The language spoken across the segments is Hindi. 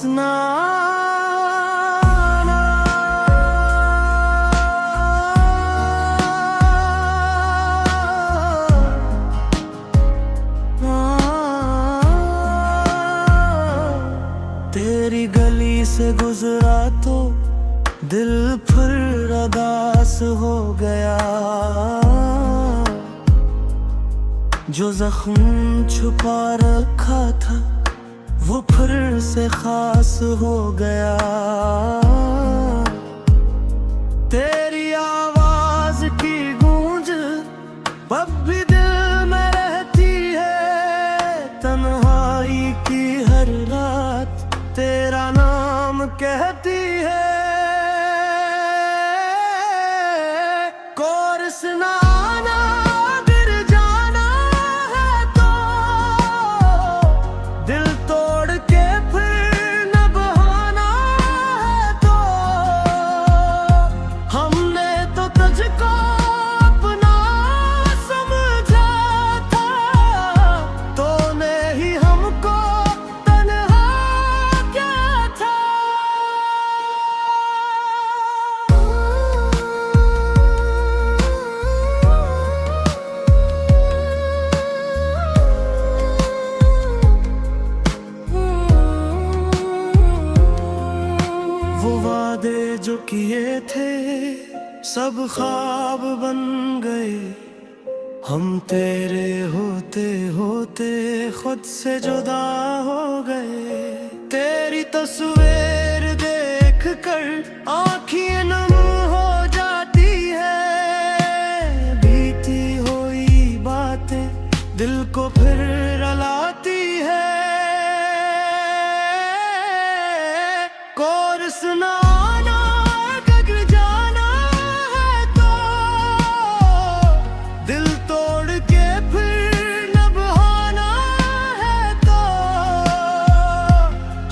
ना आना। तेरी गली से गुजरा तो दिल फिर उदास हो गया। जो जख्म छुपा रखा था वो फिर से खास हो गया। तेरी आवाज की गूंज अब भी दिल में रहती है। तन्हाई की हर रात तेरा नाम कहती है। कोर्स ना आना, गिर जाना है तो दिल तोड़ के फिर न बहाना है तो। हमने तो तुझको अपना समझा था, तूने ही हमको तन्हा किया था। वो वादे जो किए थे सब ख्वाब बन गए। हम तेरे होते होते खुद से जुदा हो गए। तेरी तस्वीर देख कर आँखें नम हो जाती है। बीती हुई बातें दिल को फिर रुलाती है। कोर्स ना आना, गिर जाना है तो दिल तोड़ के फिर न बहाना है तो।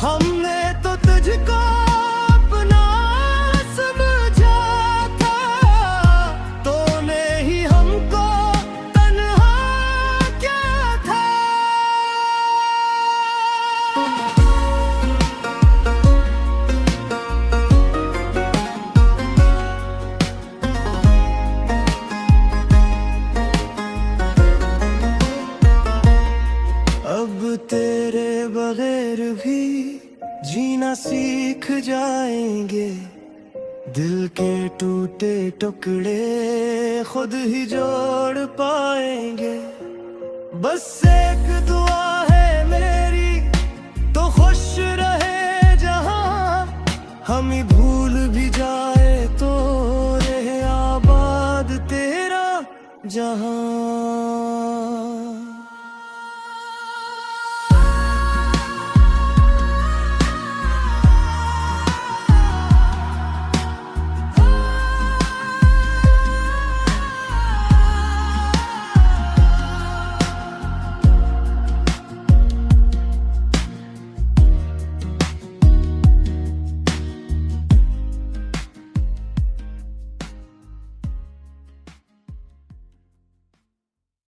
हमने तो तुझको अपना समझा था, तूने ही हमको तन्हा किया था। अब तेरे बगैर भी जीना सीख जाएंगे। दिल के टूटे टुकड़े खुद ही जोड़ पाएंगे। बस एक दुआ है मेरी, तो खुश रहे जहां हम ही भूल